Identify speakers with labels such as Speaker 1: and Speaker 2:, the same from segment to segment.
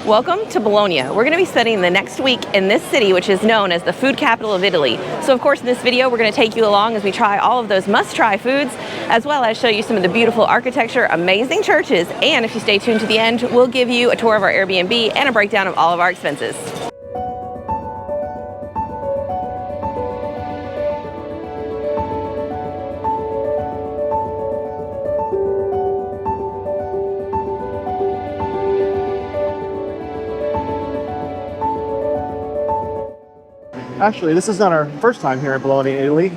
Speaker 1: Welcome to Bologna. We're going to be spending the next week in this city, which is known as the food capital of Italy. So of course in this video we're going to take you along as we try all of those must-try foods, as well as show you some of the beautiful architecture, amazing churches, and if you stay tuned to the end, we'll give you a tour of our Airbnb and a breakdown of all of our expenses.
Speaker 2: Actually, this is not our first time here in Bologna, Italy.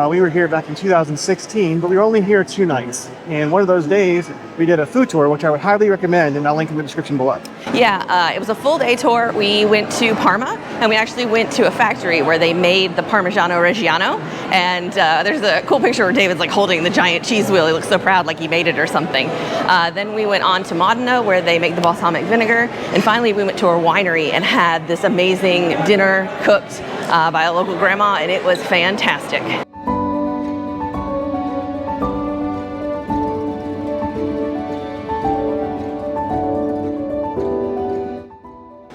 Speaker 2: We were here back in 2016, but we were only here 2 nights. And one of those days, we did a food tour, which I would highly recommend, and I'll link in the description below.
Speaker 1: Yeah, it was a full day tour. We went to Parma, and we actually went to a factory where they made the Parmigiano Reggiano. And there's a cool picture where David's like holding the giant cheese wheel. He looks so proud, like he made it or something. Then we went on to Madonna, where they make the balsamic vinegar. And finally, we went to a winery and had this amazing dinner cooked by a local grandma, and it was fantastic.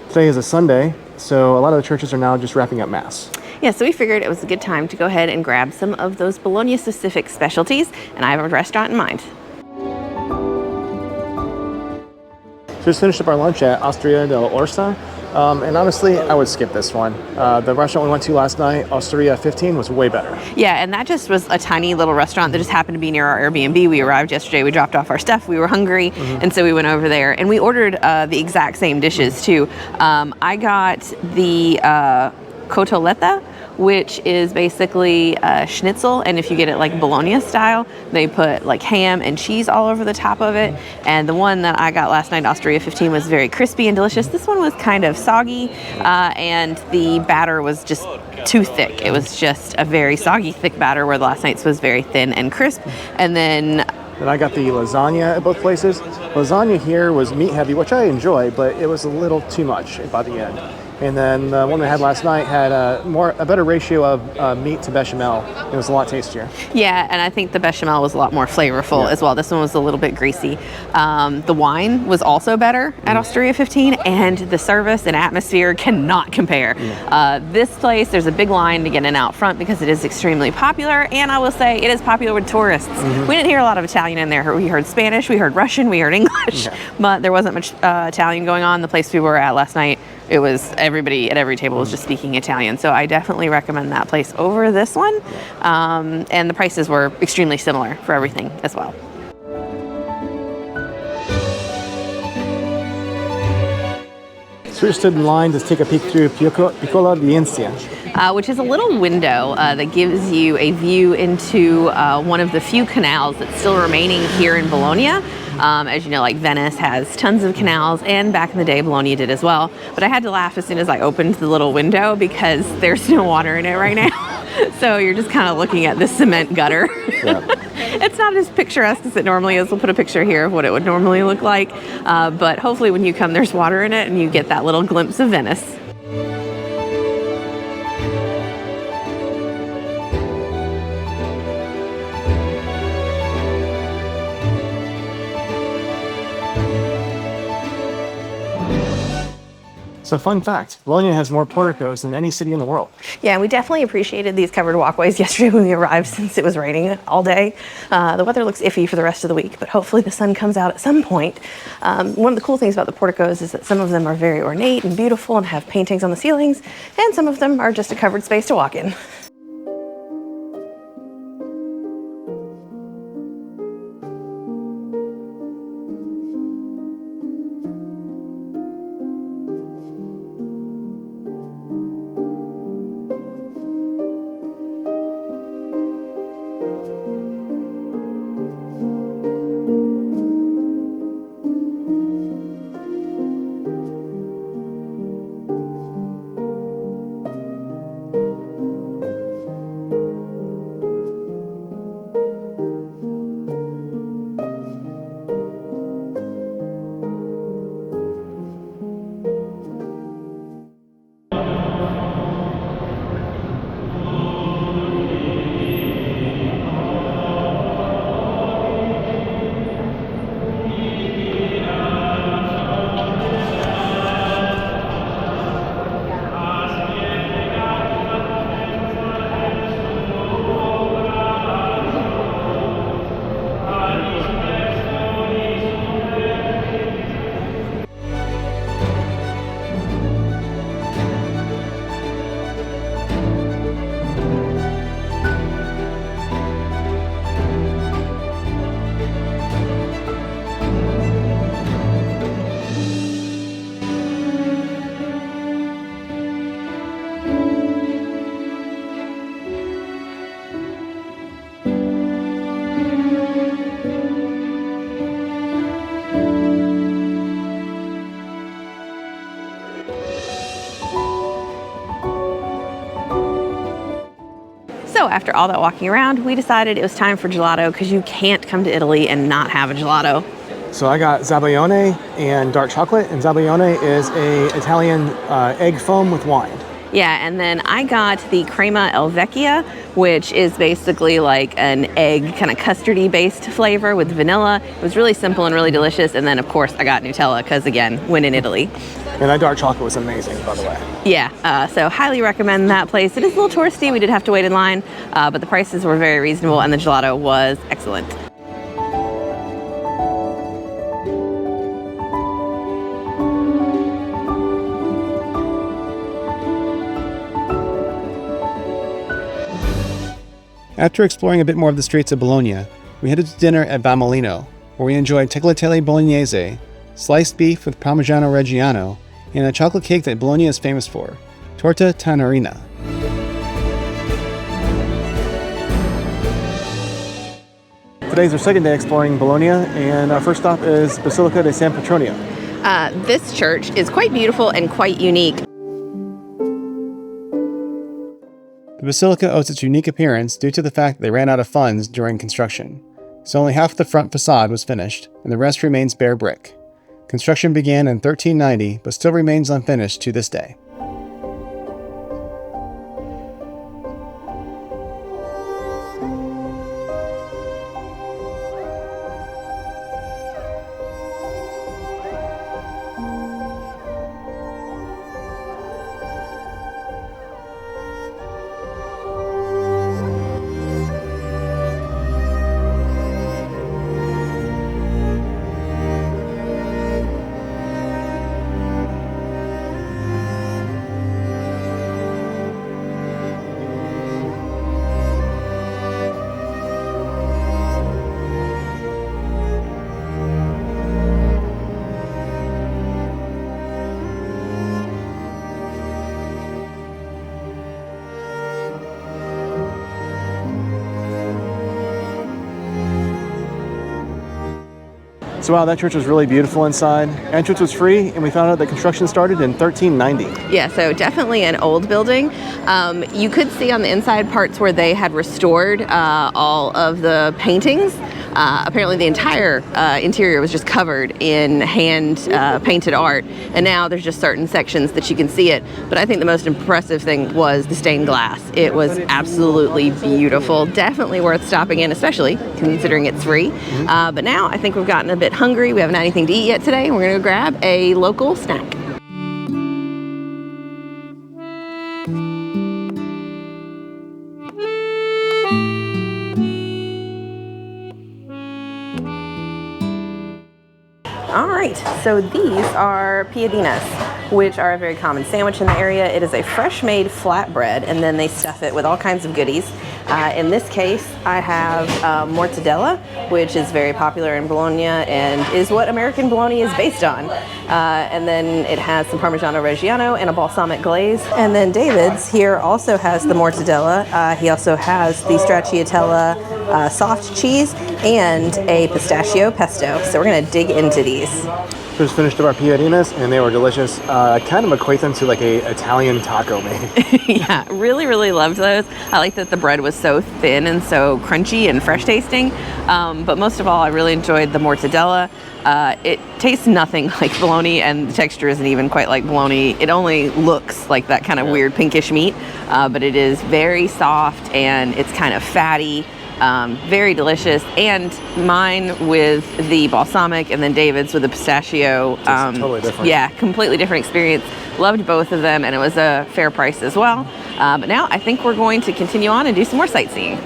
Speaker 2: Today is a Sunday, so a lot of the churches are now just wrapping up Mass.
Speaker 1: Yeah, so we figured it was a good time to go ahead and grab some of those Bologna-specific specialties, and I have a restaurant in mind.
Speaker 2: Just finished up our lunch at Osteria dell'Orsa, and honestly, I would skip this one. The restaurant we went to last night, Osteria 15, was way better.
Speaker 1: Yeah, and that just was a tiny little restaurant that just happened to be near our Airbnb. We arrived yesterday, we dropped off our stuff, we were hungry, and so we went over there, and we ordered the exact same dishes too. I got the cotoletta, which is basically schnitzel, and if you get it like Bologna style, they put like ham and cheese all over the top of it. And the one that I got last night, Osteria 15, was very crispy and delicious. This one was kind of soggy, and the batter was just too thick. It was just a very soggy, thick batter, where the last night's was very thin and crisp. And then
Speaker 2: I got the lasagna at both places. Lasagna here was meat heavy, which I enjoy, but it was a little too much by the end. And then the one I had last night had a better ratio of meat to bechamel. It was a lot tastier.
Speaker 1: Yeah, and I think the bechamel was a lot more flavorful as well. This one was a little bit greasy. The wine was also better at Osteria 15, and the service and atmosphere cannot compare. This place, there's a big line to get in out front because it is extremely popular, and I will say it is popular with tourists. We didn't hear a lot of Italian in there. We heard Spanish, we heard Russian, we heard English, but there wasn't much Italian going on. The place we were at last night, it was everybody at every table was just speaking Italian. So I definitely recommend that place over this one. And the prices were extremely similar for everything as well.
Speaker 2: So we stood in line to take a peek through Piccola Vienza,
Speaker 1: which is a little window that gives you a view into one of the few canals that's still remaining here in Bologna. As you know, like Venice has tons of canals, and back in the day Bologna did as well. But I had to laugh as soon as I opened the little window because there's no water in it right now. So you're just kind of looking at the cement gutter. It's not as picturesque as it normally is. We'll put a picture here of what it would normally look like. But hopefully when you come, there's water in it and you get that little glimpse of Venice.
Speaker 2: So fun fact, Bologna has more porticos than any city in the world.
Speaker 1: Yeah, we definitely appreciated these covered walkways yesterday when we arrived, since it was raining all day. The weather looks iffy for the rest of the week, but hopefully the sun comes out at some point. One of the cool things about the porticos is that some of them are very ornate and beautiful and have paintings on the ceilings, and some of them are just a covered space to walk in. So after all that walking around, we decided it was time for gelato because you can't come to Italy and not have a gelato.
Speaker 2: So I got Zabaione and dark chocolate, and Zabaione is a Italian egg foam with wine.
Speaker 1: Yeah, and then I got the crema al vecchia, which is basically like an egg kind of custardy based flavor with vanilla. It was really simple and really delicious. And then of course I got Nutella because again, when in Italy.
Speaker 2: And that dark chocolate was amazing, by the way.
Speaker 1: Yeah, so highly recommend that place. It is a little touristy. We did have to wait in line, but the prices were very reasonable and the gelato was excellent.
Speaker 2: After exploring a bit more of the streets of Bologna, we headed to dinner at Bamolino, where we enjoyed tagliatelle bolognese, sliced beef with Parmigiano Reggiano, and a chocolate cake that Bologna is famous for, torta tanarina. Today's our second day exploring Bologna, and our first stop is Basilica di San Petronio.
Speaker 1: This church is quite beautiful and quite unique.
Speaker 2: The basilica owes its unique appearance due to the fact that they ran out of funds during construction, so only half the front facade was finished, and the rest remains bare brick. Construction began in 1390, but still remains unfinished to this day. So wow, that church was really beautiful inside. Entrance was free, and we found out that construction started in 1390.
Speaker 1: Yeah, so definitely an old building. You could see on the inside parts where they had restored all of the paintings. Apparently the entire interior was just covered in hand painted art, and now there's just certain sections that you can see it. But I think the most impressive thing was the stained glass. It was absolutely beautiful. Definitely worth stopping in, especially considering it's free. But now I think we've gotten a bit hungry. We haven't had anything to eat yet today, and we're gonna go grab a local snack. All right, so these are piadinas, which are a very common sandwich in the area. It is a fresh-made flatbread, and then they stuff it with all kinds of goodies. In this case, I have mortadella, which is very popular in Bologna and is what American bologna is based on. And then it has some Parmigiano Reggiano and a balsamic glaze. And then David's here also has the mortadella. He also has the stracciatella soft cheese and a pistachio pesto. So we're gonna dig into these.
Speaker 2: Just finished up our piadinas, and they were delicious. Kind of equate them to like a Italian taco, maybe.
Speaker 1: Yeah, really loved those. I like that the bread was so thin and so crunchy and fresh tasting. But most of all, I really enjoyed the mortadella. It tastes nothing like bologna, and the texture isn't even quite like bologna. It only looks like that kind of weird pinkish meat, but it is very soft and it's kind of fatty. Very delicious, and mine with the balsamic, and then David's with the pistachio.
Speaker 2: Totally different.
Speaker 1: Yeah, completely different experience. Loved both of them, and it was a fair price as well. But now I think we're going to continue on and do some more sightseeing.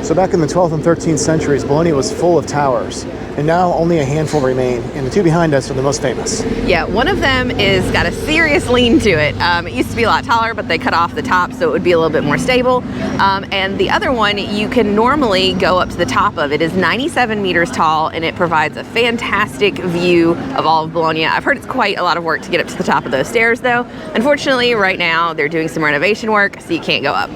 Speaker 2: So back in the 12th and 13th centuries, Bologna was full of towers, and now only a handful remain, and the two behind us are the most famous.
Speaker 1: Yeah, one of them is got a serious lean to it. It used to be a lot taller, but they cut off the top so it would be a little bit more stable. And the other one, you can normally go up to the top of. It is 97 meters tall, and it provides a fantastic view of all of Bologna. I've heard it's quite a lot of work to get up to the top of those stairs, though. Unfortunately, right now, they're doing some renovation work, so you can't go up.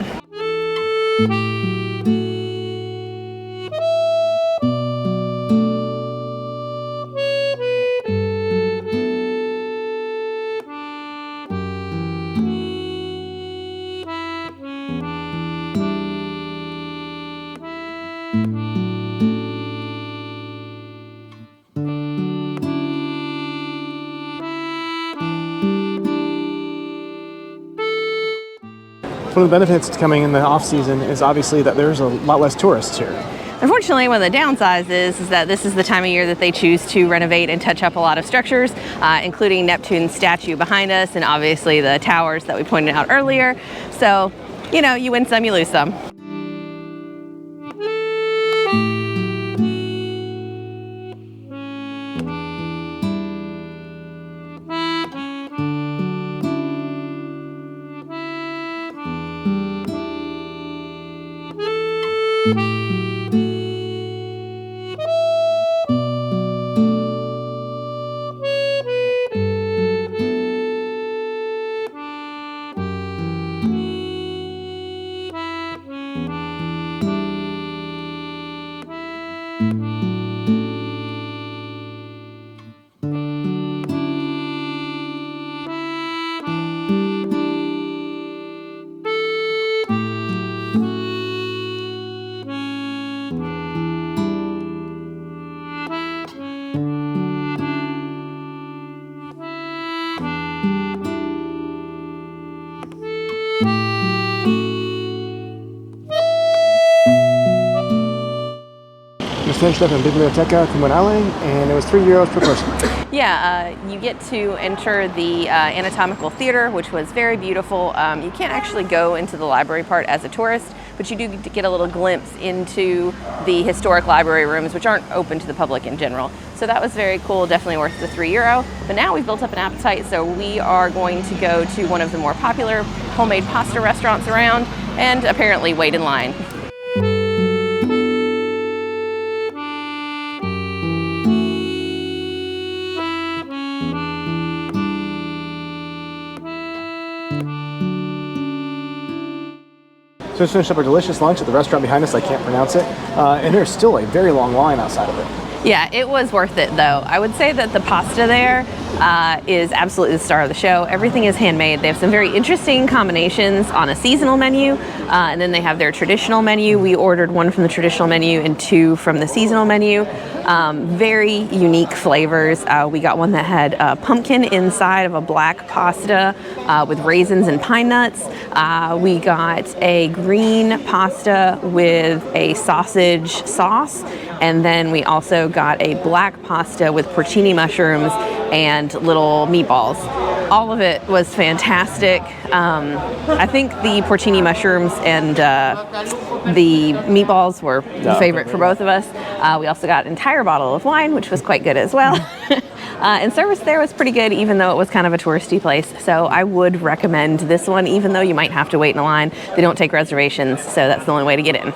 Speaker 2: One of the benefits to coming in the off season is obviously that there's a lot less tourists here.
Speaker 1: Unfortunately, one of the downsides is that this is the time of year that they choose to renovate and touch up a lot of structures, including Neptune's statue behind us and obviously the towers that we pointed out earlier. So, you know, you win some, you lose some.
Speaker 2: We finished up in Biblioteca Comunale, and it was €3 per person.
Speaker 1: Yeah, you get to enter the anatomical theater, which was very beautiful. You can't actually go into the library part as a tourist, but you do get a little glimpse into the historic library rooms, which aren't open to the public in general. So that was very cool, definitely worth the €3. But now we've built up an appetite, so we are going to go to one of the more popular homemade pasta restaurants around and apparently wait in line.
Speaker 2: So we finished up our delicious lunch at the restaurant behind us. I can't pronounce it. And there's still a very long line outside of it.
Speaker 1: Yeah, it was worth it though. I would say that the pasta there is absolutely the star of the show. Everything is handmade. They have some very interesting combinations on a seasonal menu, and then they have their traditional menu. We ordered one from the traditional menu and two from the seasonal menu. Very unique flavors. We got one that had pumpkin inside of a black pasta with raisins and pine nuts. We got a green pasta with a sausage sauce, and then we also got a black pasta with porcini mushrooms and little meatballs. All of it was fantastic. I think the porcini mushrooms and the meatballs were the favorite for both of us. We also got an entire bottle of wine, which was quite good as well. And service there was pretty good, even though it was kind of a touristy place. So I would recommend this one, even though you might have to wait in a line. They don't take reservations, so that's the only way to get in.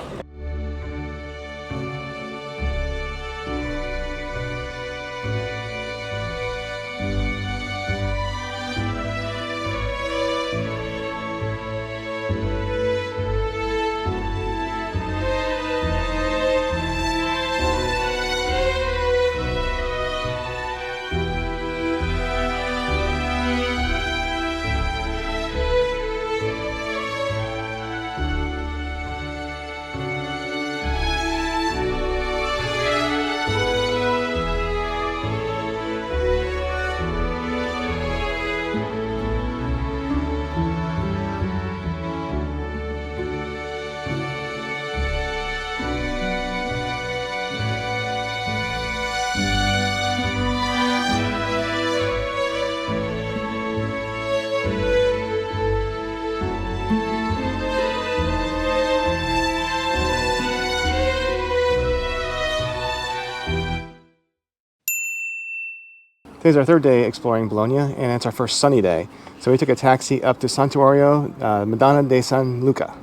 Speaker 2: Today's our third day exploring Bologna, and it's our first sunny day. So we took a taxi up to Santuario, Madonna di San Luca.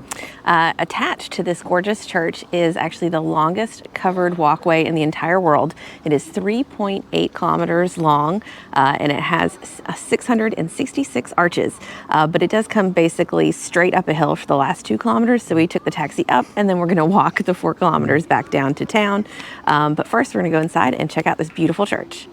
Speaker 1: Attached to this gorgeous church is actually the longest covered walkway in the entire world. It is 3.8 kilometers long, and it has 666 arches. But it does come basically straight up a hill for the last 2 kilometers. So we took the taxi up, and then we're going to walk the 4 kilometers back down to town. But first, we're going to go inside and check out this beautiful church.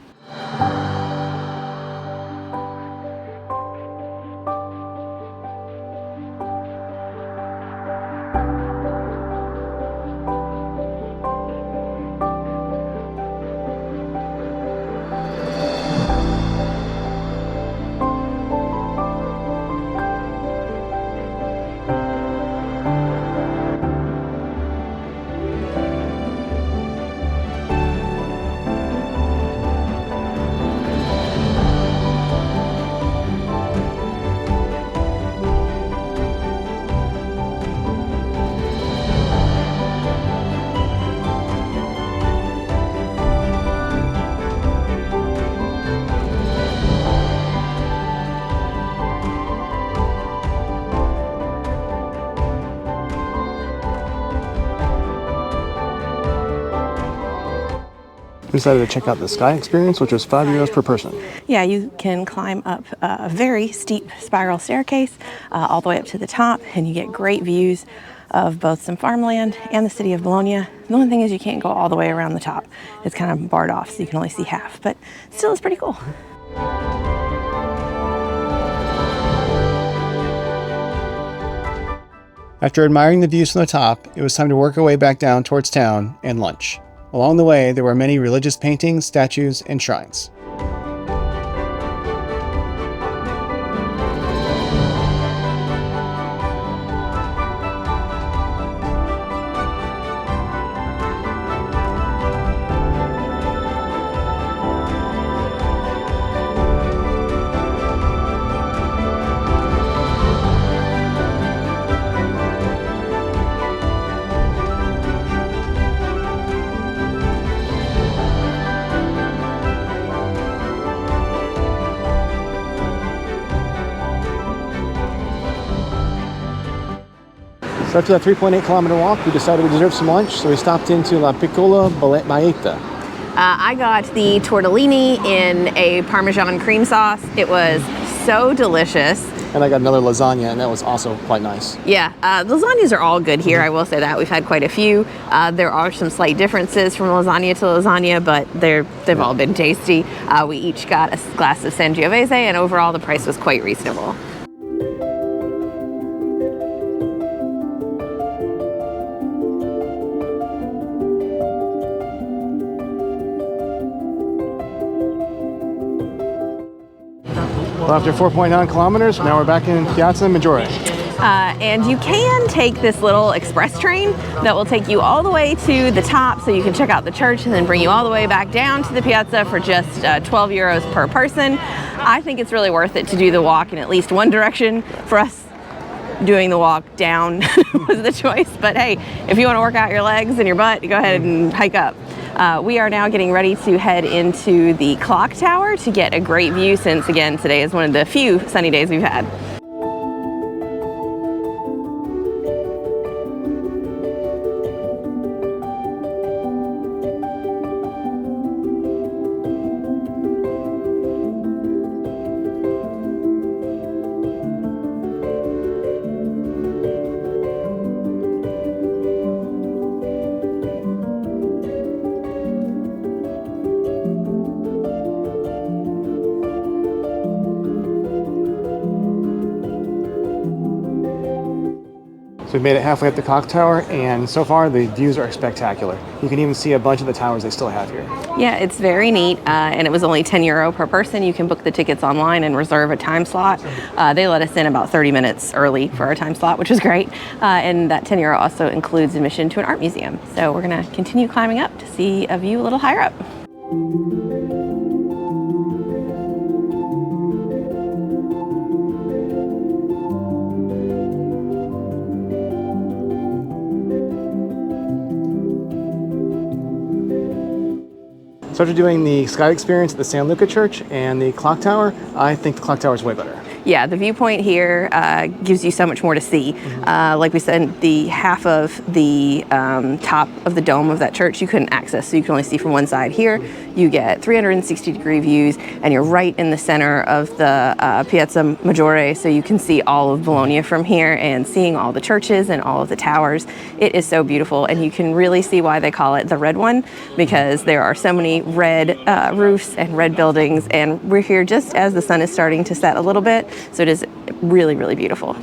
Speaker 2: We decided to check out the Sky Experience, which was €5 per person.
Speaker 1: Yeah, you can climb up a very steep spiral staircase all the way up to the top, and you get great views of both some farmland and the city of Bologna. The only thing is you can't go all the way around the top. It's kind of barred off, so you can only see half, but still it's pretty cool.
Speaker 2: After admiring the views from the top, it was time to work our way back down towards town and lunch. Along the way, there were many religious paintings, statues, and shrines. So after that 3.8 kilometer walk, we decided we deserved some lunch, so we stopped into La Piccola Baetta.
Speaker 1: I got the tortellini in a Parmesan cream sauce. It was so delicious.
Speaker 2: And I got another lasagna, and that was also quite nice.
Speaker 1: Yeah, lasagnas are all good here, I will say that. We've had quite a few. There are some slight differences from lasagna to lasagna, but they've all been tasty. We each got a glass of Sangiovese, and overall the price was quite reasonable.
Speaker 2: Well, after 4.9 kilometers, now we're back in Piazza Maggiore.
Speaker 1: And you can take this little express train that will take you all the way to the top so you can check out the church and then bring you all the way back down to the piazza for just €12 per person. I think it's really worth it to do the walk in at least one direction. For us, doing the walk down was the choice. But hey, if you want to work out your legs and your butt, go ahead and hike up. We are now getting ready to head into the clock tower to get a great view since, again, today is one of the few sunny days we've had.
Speaker 2: So we made it halfway up the clock tower, and so far the views are spectacular. You can even see a bunch of the towers they still have here.
Speaker 1: Yeah, it's very neat, and it was only €10 per person. You can book the tickets online and reserve a time slot. They let us in about 30 minutes early for our time slot, which was great. And that €10 also includes admission to an art museum. So we're going to continue climbing up to see a view a little higher up.
Speaker 2: So after doing the Sky Experience at the San Luca Church and the clock tower, I think the clock tower is way better.
Speaker 1: Yeah, the viewpoint here gives you so much more to see. Like we said, the half of the top of the dome of that church you couldn't access, so you can only see from one side. Here, you get 360-degree views, and you're right in the center of the Piazza Maggiore, so you can see all of Bologna from here and seeing all the churches and all of the towers. It is so beautiful, and you can really see why they call it the red one, because there are so many red roofs and red buildings, and we're here just as the sun is starting to set a little bit. So it is really, really beautiful.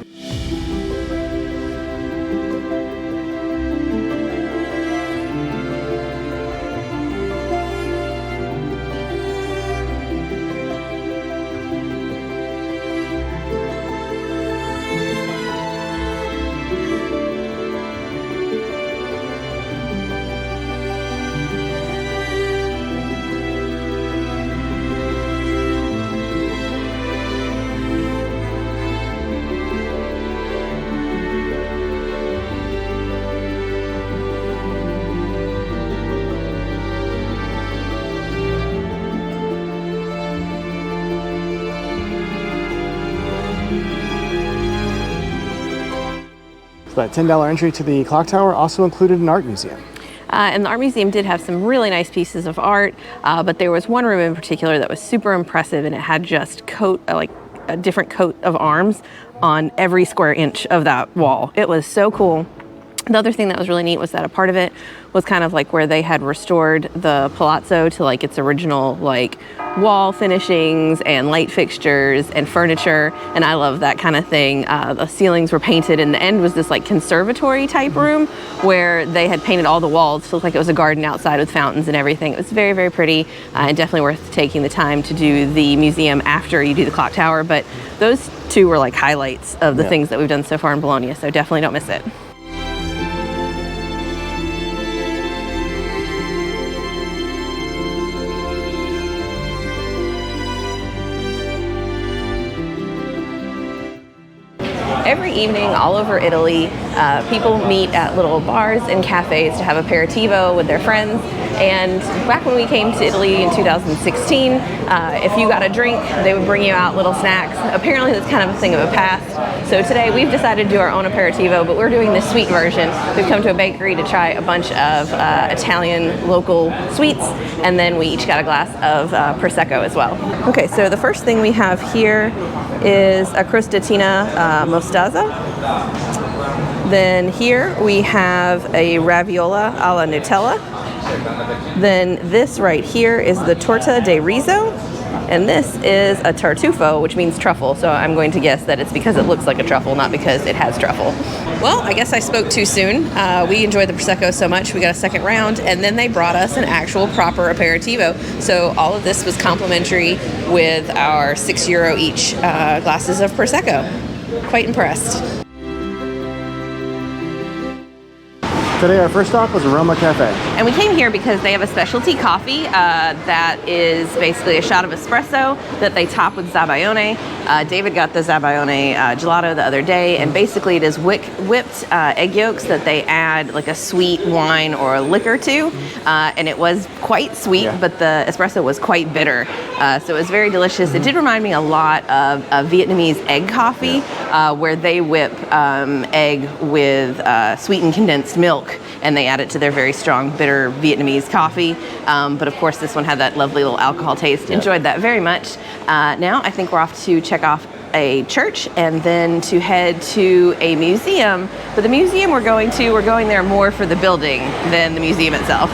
Speaker 2: That $10 entry to the clock tower also included an art museum.
Speaker 1: And the art museum did have some really nice pieces of art, but there was one room in particular that was super impressive, and it had just like a different coat of arms on every square inch of that wall. It was so cool. The other thing that was really neat was that a part of it was kind of like where they had restored the palazzo to like its original like wall finishings and light fixtures and furniture, and I love that kind of thing. The ceilings were painted, and the end was this like conservatory type room where they had painted all the walls to look like it was a garden outside with fountains and everything. It was very, very pretty, and definitely worth taking the time to do the museum after you do the clock tower, but those two were like highlights of the things that we've done so far in Bologna, so definitely don't miss it. Every evening all over Italy, people meet at little bars and cafes to have aperitivo with their friends. And back when we came to Italy in 2016, if you got a drink, they would bring you out little snacks. Apparently that's kind of a thing of the past. So today we've decided to do our own aperitivo, but we're doing the sweet version. We've come to a bakery to try a bunch of Italian local sweets, and then we each got a glass of Prosecco as well. Okay, so the first thing we have here is a crostatina mostaza. Then here we have a raviola alla Nutella. Then this right here is the torta de riso. And this is a tartufo, which means truffle. So I'm going to guess that it's because it looks like a truffle, not because it has truffle. Well, I guess I spoke too soon. We enjoyed the Prosecco so much, we got a second round, and then they brought us an actual proper aperitivo. So all of this was complimentary with our €6 each glasses of Prosecco. Quite impressed.
Speaker 2: Today our first stop was Roma Cafe.
Speaker 1: And we came here because they have a specialty coffee that is basically a shot of espresso that they top with Zabaione. David got the Zabaione gelato the other day, and basically it is whipped egg yolks that they add like a sweet wine or a liquor to, and it was quite sweet, but the espresso was quite bitter. So it was very delicious. It did remind me a lot of Vietnamese egg coffee, where they whip egg with sweetened condensed milk, and they add it to their very strong, bitter Vietnamese coffee. But of course, this one had that lovely little alcohol taste. Enjoyed that very much. Now I think we're off to check off a church and then to head to a museum. But the museum we're going there more for the building than the museum itself.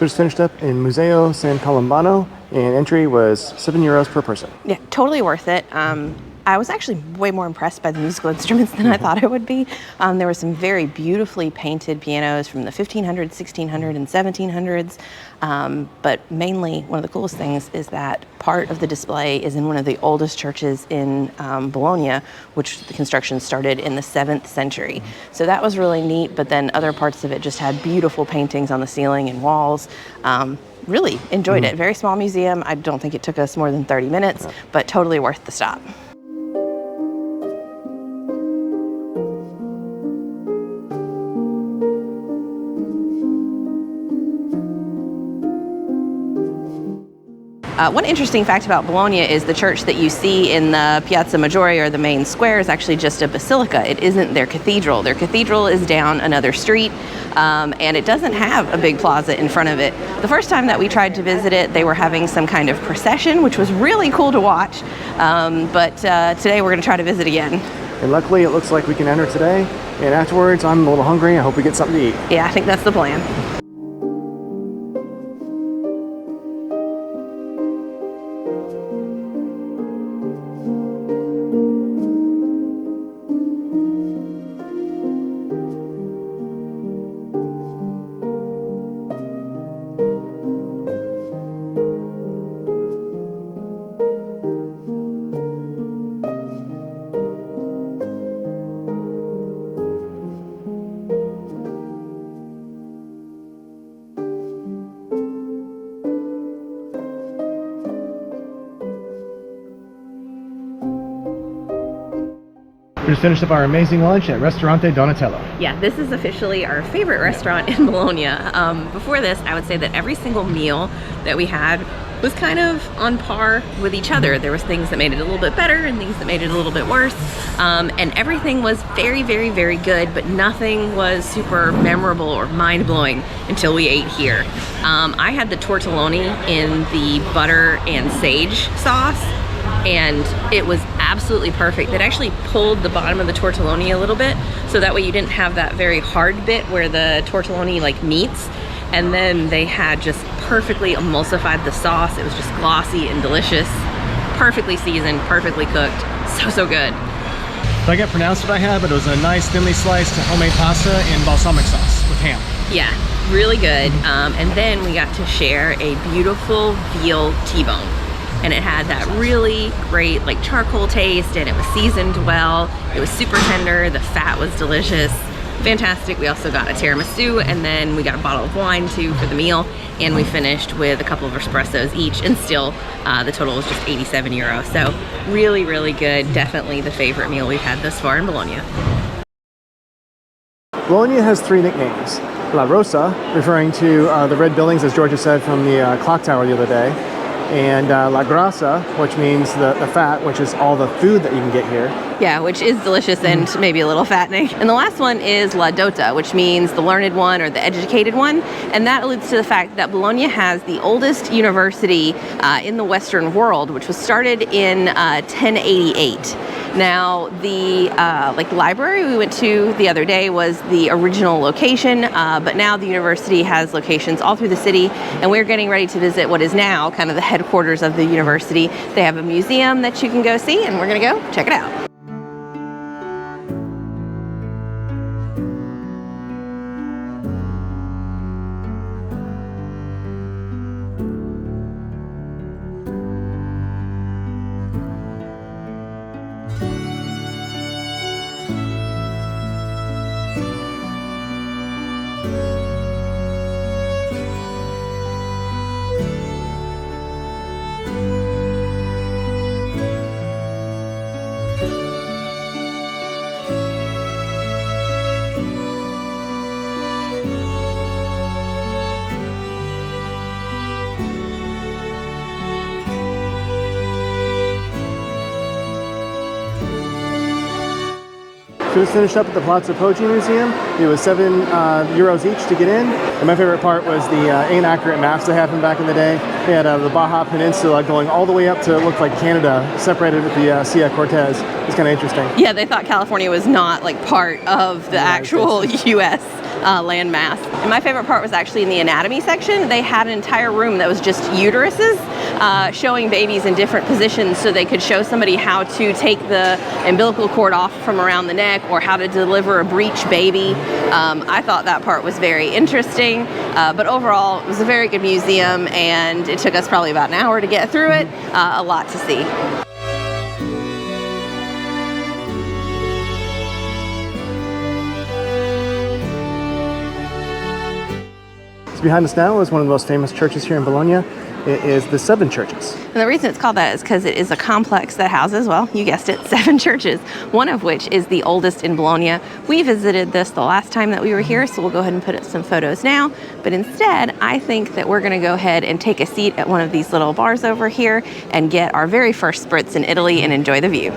Speaker 2: So just finished up in Museo San Columbano, and entry was €7 per person.
Speaker 1: Yeah, totally worth it. I was actually way more impressed by the musical instruments than I thought I would be. There were some very beautifully painted pianos from the 1500s, 1600s, and 1700s. But mainly, one of the coolest things is that part of the display is in one of the oldest churches in Bologna, which the construction started in the 7th century. So that was really neat, but then other parts of it just had beautiful paintings on the ceiling and walls. Really enjoyed it. Very small museum. I don't think it took us more than 30 minutes, but totally worth the stop. One interesting fact about Bologna is the church that you see in the Piazza Maggiore, or the main square, is actually just a basilica. It isn't their cathedral. Their cathedral is down another street, and it doesn't have a big plaza in front of it. The first time that we tried to visit it, they were having some kind of procession, which was really cool to watch, but today we're going to try to visit again.
Speaker 2: And luckily it looks like we can enter today, and afterwards I'm a little hungry. I hope we get something to eat.
Speaker 1: Yeah, I think that's the plan.
Speaker 2: just finished up our amazing lunch at Ristorante Donatello.
Speaker 1: Yeah, this is officially our favorite restaurant in Bologna. Before this, I would say that every single meal that we had was kind of on par with each other. There was things that made it a little bit better and things that made it a little bit worse. And everything was very, very, very good, but nothing was super memorable or mind-blowing until we ate here. I had the tortelloni in the butter and sage sauce, and it was absolutely perfect. It actually pulled the bottom of the tortelloni a little bit, so that way you didn't have that very hard bit where the tortelloni like meets. And then they had just perfectly emulsified the sauce. It was just glossy and delicious, perfectly seasoned, perfectly cooked. So good.
Speaker 2: So I can't pronounce what I had, but it was a nice thinly sliced homemade pasta in balsamic sauce with ham.
Speaker 1: Yeah, really good. And then we got to share a beautiful veal T-bone. And it had that really great like charcoal taste, and it was seasoned well. It was super tender, the fat was delicious. Fantastic. We also got a tiramisu, and then we got a bottle of wine too for the meal, and we finished with a couple of espressos each, and still the total was just 87 euros. So really, really good. Definitely the favorite meal we've had thus far in Bologna.
Speaker 2: Bologna has 3 nicknames. La Rosa, referring to the red buildings, as Georgia said, from the clock tower the other day. And La Grassa, which means the fat, which is all the food that you can get here.
Speaker 1: Yeah, which is delicious and maybe a little fattening. And the last one is La Dotta, which means the learned one or the educated one. And that alludes to the fact that Bologna has the oldest university in the Western world, which was started in 1088. Now, the library we went to the other day was the original location, but now the university has locations all through the city, and we're getting ready to visit what is now kind of the headquarters of the university. They have a museum that you can go see, and we're gonna go check it out.
Speaker 2: So just finished up at the Piazza Maggiore Museum. It was €7 each to get in. And my favorite part was the inaccurate maps they had from back in the day. They had the Baja Peninsula going all the way up to look like Canada, separated with the Sierra Cortez. It's kind of interesting.
Speaker 1: Yeah, they thought California was not like part of the actual U.S. Landmass. And my favorite part was actually in the anatomy section. They had an entire room that was just uteruses, showing babies in different positions so they could show somebody how to take the umbilical cord off from around the neck or how to deliver a breech baby. I thought that part was very interesting, but overall it was a very good museum, and it took us probably about an hour to get through it. A lot to see.
Speaker 2: Behind us now is one of the most famous churches here in Bologna. It is the Seven Churches.
Speaker 1: And the reason it's called that is because it is a complex that houses, well, you guessed it, 7 churches, one of which is the oldest in Bologna. We visited this the last time that we were here, so we'll go ahead and put up some photos now. But instead, I think that we're going to go ahead and take a seat at one of these little bars over here and get our very first spritz in Italy and enjoy the view.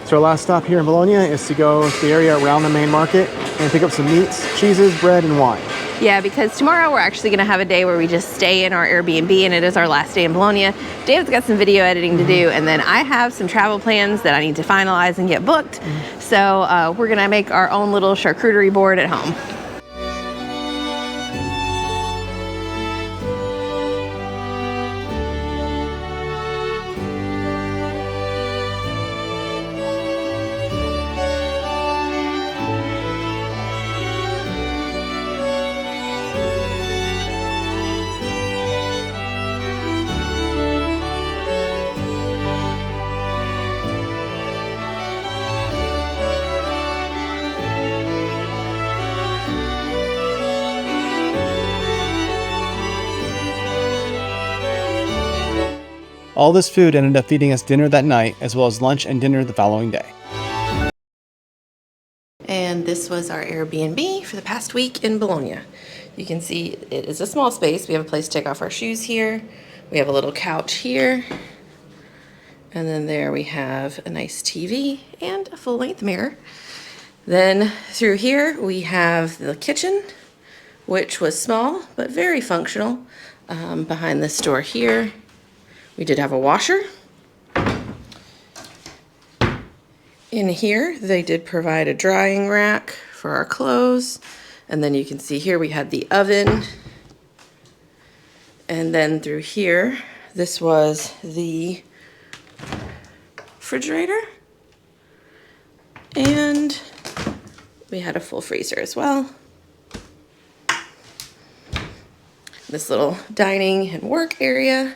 Speaker 2: So our last stop here in Bologna is to go to the area around the main market and pick up some meats, cheeses, bread, and wine.
Speaker 1: Yeah, because tomorrow we're actually going to have a day where we just stay in our Airbnb, and it is our last day in Bologna. David's got some video editing to do, and then I have some travel plans that I need to finalize and get booked. So we're going to make our own little charcuterie board at home.
Speaker 2: All this food ended up feeding us dinner that night, as well as lunch and dinner the following day.
Speaker 1: And this was our Airbnb for the past week in Bologna. You can see it is a small space. We have a place to take off our shoes here. We have a little couch here. And then there we have a nice TV and a full-length mirror. Then through here we have the kitchen, which was small but very functional. Behind this door here, we did have a washer. In here, they did provide a drying rack for our clothes. And then you can see here we had the oven. And then through here, this was the refrigerator. And we had a full freezer as well. This little dining and work area.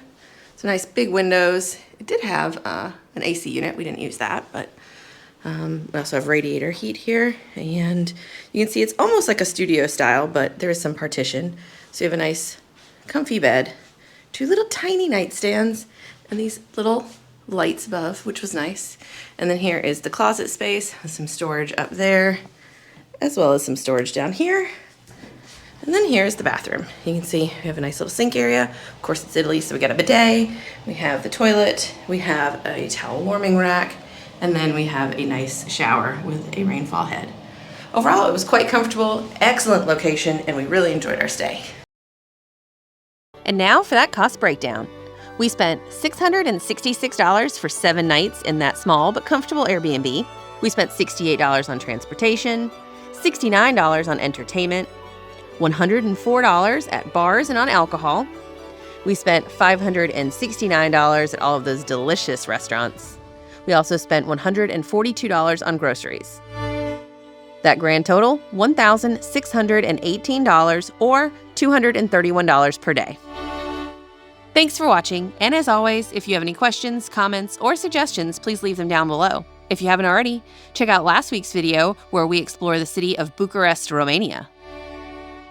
Speaker 1: It's nice big windows. It did have an AC unit. We didn't use that, but we also have radiator heat here. And you can see it's almost like a studio style, but there is some partition. So you have a nice comfy bed, 2 little tiny nightstands, and these little lights above, which was nice. And then here is the closet space with some storage up there, as well as some storage down here. And then here's the bathroom. You can see we have a nice little sink area. Of course, it's Italy, so we got a bidet. We have the toilet. We have a towel warming rack. And then we have a nice shower with a rainfall head. Overall, it was quite comfortable, excellent location, and we really enjoyed our stay. And now for that cost breakdown. We spent $666 for 7 nights in that small but comfortable Airbnb. We spent $68 on transportation, $69 on entertainment, $104 at bars and on alcohol. We spent $569 at all of those delicious restaurants. We also spent $142 on groceries. That grand total, $1,618 or $231 per day. Thanks for watching, and as always, if you have any questions, comments, or suggestions, please leave them down below. If you haven't already, check out last week's video where we explore the city of Bucharest, Romania.